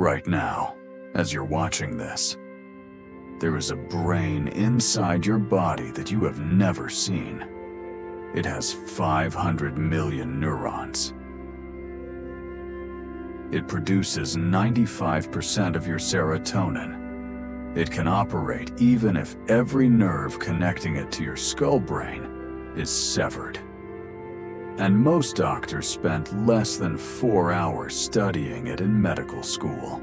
Right now, as you're watching this, there is a brain inside your body that you have never seen. It has 500 million neurons. It produces 95% of your serotonin. It can operate even if every nerve connecting it to your skull brain is severed. And most doctors spent less than 4 hours studying it in medical school.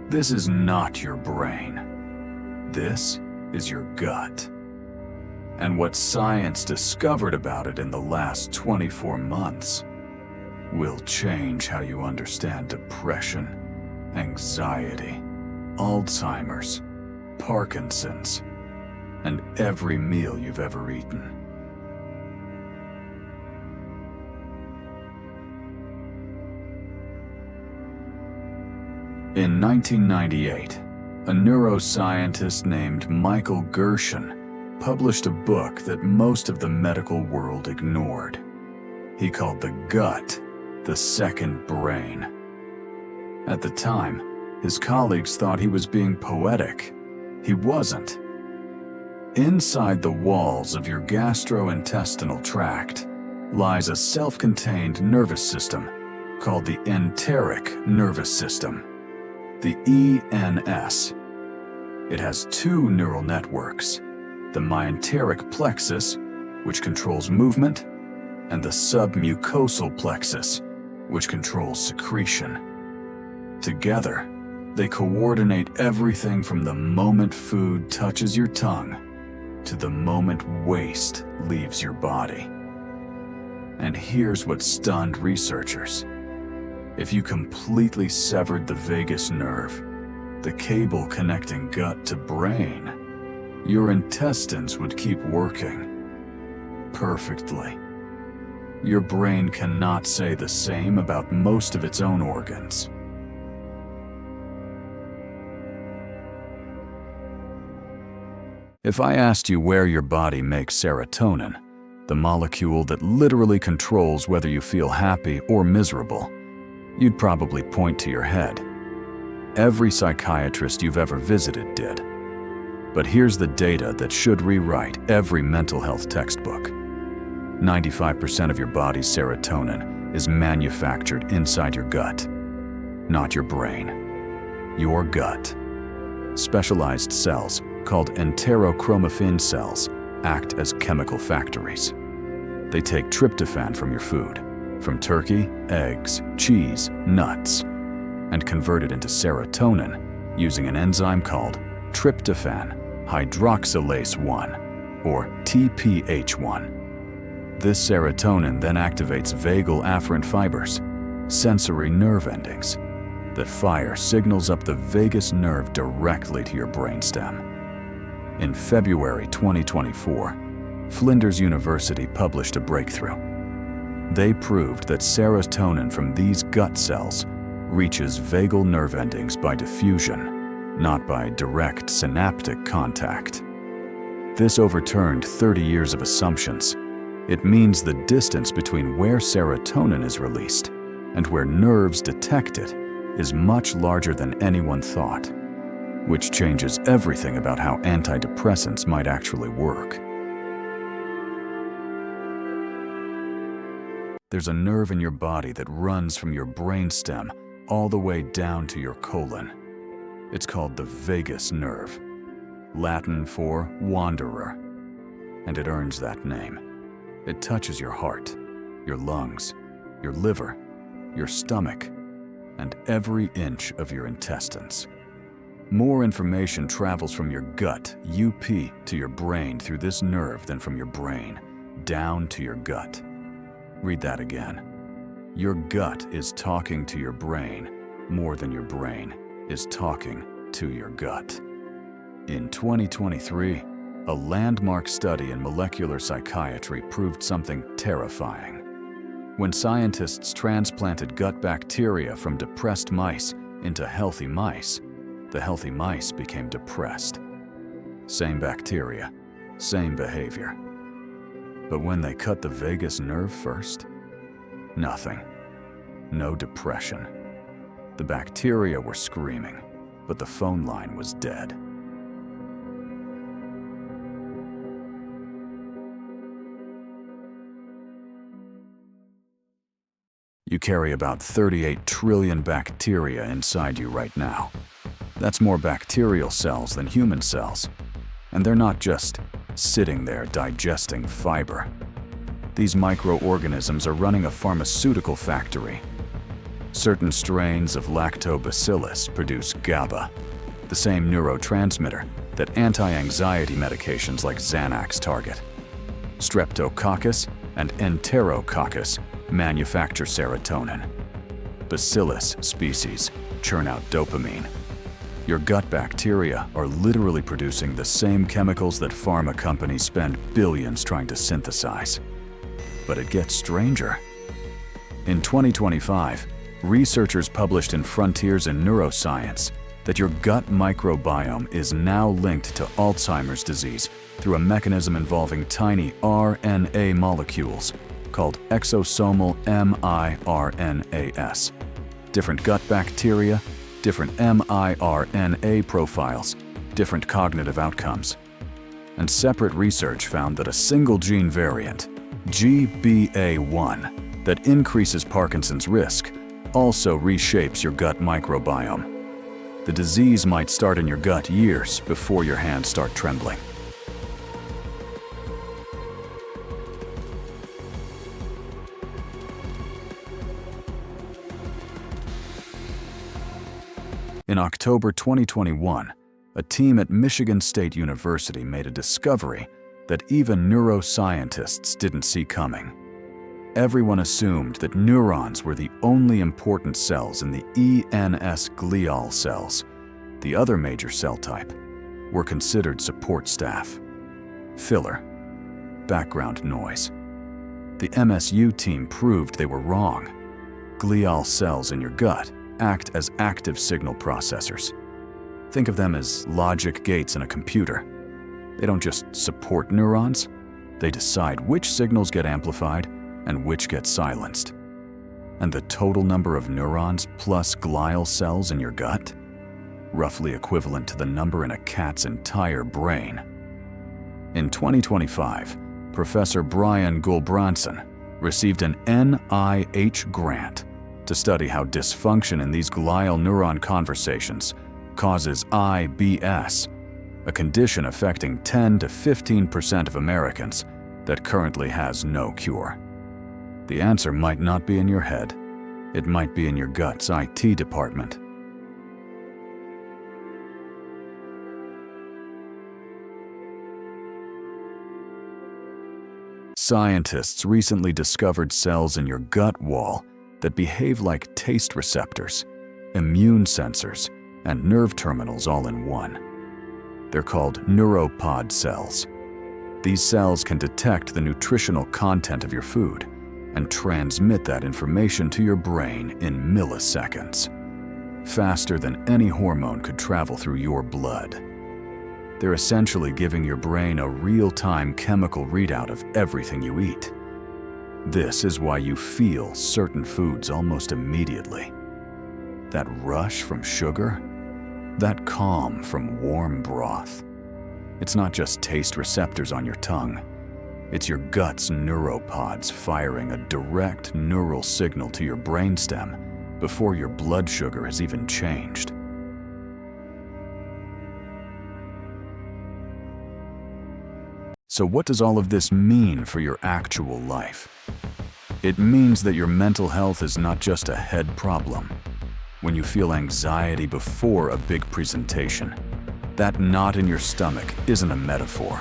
This is not your brain. This is your gut. And what science discovered about it in the last 24 months will change how you understand depression, anxiety, Alzheimer's, Parkinson's, and every meal you've ever eaten. In 1998, a neuroscientist named Michael Gershon published a book that most of the medical world ignored. He called the gut the second brain. At the time, his colleagues thought he was being poetic. He wasn't. Inside the walls of your gastrointestinal tract lies a self-contained nervous system called the Enteric Nervous System, the ENS. It has two neural networks, the myenteric plexus, which controls movement, and the submucosal plexus, which controls secretion. Together, they coordinate everything from the moment food touches your tongue to the moment waste leaves your body. And here's what stunned researchers. If you completely severed the vagus nerve, the cable connecting gut to brain, your intestines would keep working perfectly. Your brain cannot say the same about most of its own organs. If I asked you where your body makes serotonin, the molecule that literally controls whether you feel happy or miserable, you'd probably point to your head. Every psychiatrist you've ever visited did. But here's the data that should rewrite every mental health textbook. 95% of your body's serotonin is manufactured inside your gut, not your brain. Your gut. Specialized cells, called enterochromaffin cells, act as chemical factories. They take tryptophan from your food, from turkey, eggs, cheese, nuts, and convert it into serotonin using an enzyme called tryptophan hydroxylase 1, or TPH1. This serotonin then activates vagal afferent fibers, sensory nerve endings, that fire signals up the vagus nerve directly to your brainstem. In February 2024, Flinders University published a breakthrough. They proved that serotonin from these gut cells reaches vagal nerve endings by diffusion, not by direct synaptic contact. This overturned 30 years of assumptions. It means the distance between where serotonin is released and where nerves detect it is much larger than anyone thought, which changes everything about how antidepressants might actually work. There's a nerve in your body that runs from your brainstem all the way down to your colon. It's called the vagus nerve, Latin for wanderer, and it earns that name. It touches your heart, your lungs, your liver, your stomach, and every inch of your intestines. More information travels from your gut, UP, to your brain through this nerve than from your brain down to your gut. Read that again. Your gut is talking to your brain more than your brain is talking to your gut. In 2023, a landmark study in molecular psychiatry proved something terrifying. When scientists transplanted gut bacteria from depressed mice into healthy mice, the healthy mice became depressed. Same bacteria, same behavior. But when they cut the vagus nerve first, nothing. No depression. The bacteria were screaming, but the phone line was dead. You carry about 38 trillion bacteria inside you right now. That's more bacterial cells than human cells. And they're not just sitting there digesting fiber. These microorganisms are running a pharmaceutical factory. Certain strains of Lactobacillus produce GABA, the same neurotransmitter that anti-anxiety medications like Xanax target. Streptococcus and Enterococcus manufacture serotonin. Bacillus species churn out dopamine. Your gut bacteria are literally producing the same chemicals that pharma companies spend billions trying to synthesize. But it gets stranger. In 2025, researchers published in Frontiers in Neuroscience that your gut microbiome is now linked to Alzheimer's disease through a mechanism involving tiny RNA molecules called exosomal miRNAs. Different gut bacteria, different miRNA profiles, different cognitive outcomes. And separate research found that a single gene variant, GBA1, that increases Parkinson's risk, also reshapes your gut microbiome. The disease might start in your gut years before your hands start trembling. In October 2021, a team at Michigan State University made a discovery that even neuroscientists didn't see coming. Everyone assumed that neurons were the only important cells in the ENS glial cells. The other major cell type were considered support staff, filler, background noise. The MSU team proved they were wrong. Glial cells in your gut act as active signal processors. Think of them as logic gates in a computer. They don't just support neurons, they decide which signals get amplified and which get silenced. And the total number of neurons plus glial cells in your gut? Roughly equivalent to the number in a cat's entire brain. In 2025, Professor Brian Gulbranson received an NIH grant to study how dysfunction in these glial neuron conversations causes IBS, a condition affecting 10 to 15% of Americans that currently has no cure. The answer might not be in your head. It might be in your gut's IT department. Scientists recently discovered cells in your gut wall that behave like taste receptors, immune sensors, and nerve terminals all in one. They're called neuropod cells. These cells can detect the nutritional content of your food and transmit that information to your brain in milliseconds, faster than any hormone could travel through your blood. They're essentially giving your brain a real-time chemical readout of everything you eat. This is why you feel certain foods almost immediately. That rush from sugar, that calm from warm broth. It's not just taste receptors on your tongue. It's your gut's neuropods firing a direct neural signal to your brainstem before your blood sugar has even changed. So what does all of this mean for your actual life? It means that your mental health is not just a head problem. When you feel anxiety before a big presentation, that knot in your stomach isn't a metaphor.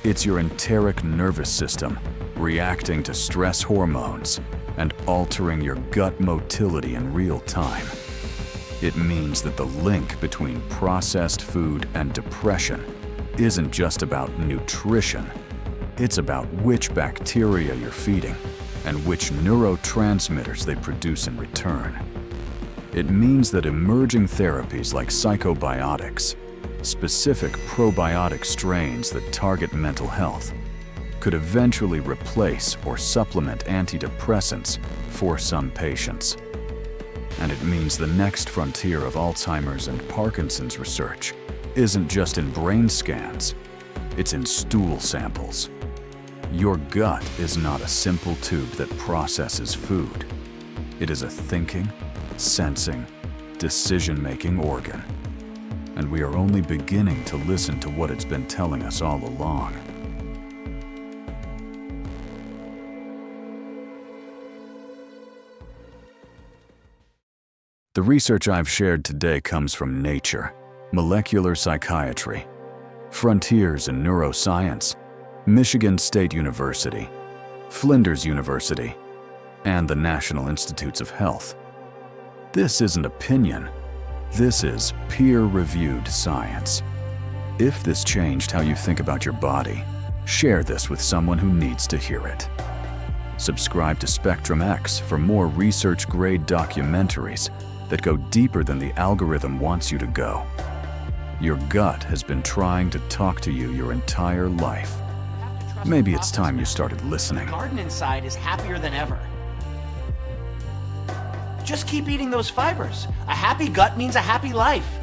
It's your enteric nervous system reacting to stress hormones and altering your gut motility in real time. It means that the link between processed food and depression isn't just about nutrition. It's about which bacteria you're feeding and which neurotransmitters they produce in return. It means that emerging therapies like psychobiotics, specific probiotic strains that target mental health, could eventually replace or supplement antidepressants for some patients. And it means the next frontier of Alzheimer's and Parkinson's research isn't just in brain scans, it's in stool samples. Your gut is not a simple tube that processes food. It is a thinking, sensing, decision-making organ. And we are only beginning to listen to what it's been telling us all along. The research I've shared today comes from Nature, Molecular Psychiatry, Frontiers in Neuroscience, Michigan State University, Flinders University, and the National Institutes of Health. This isn't opinion. This is peer-reviewed science. If this changed how you think about your body, share this with someone who needs to hear it. Subscribe to SpectrumX for more research-grade documentaries that go deeper than the algorithm wants you to go. Your gut has been trying to talk to you your entire life. Maybe it's time you started listening. The garden inside is happier than ever. Just keep eating those fibers. A happy gut means a happy life.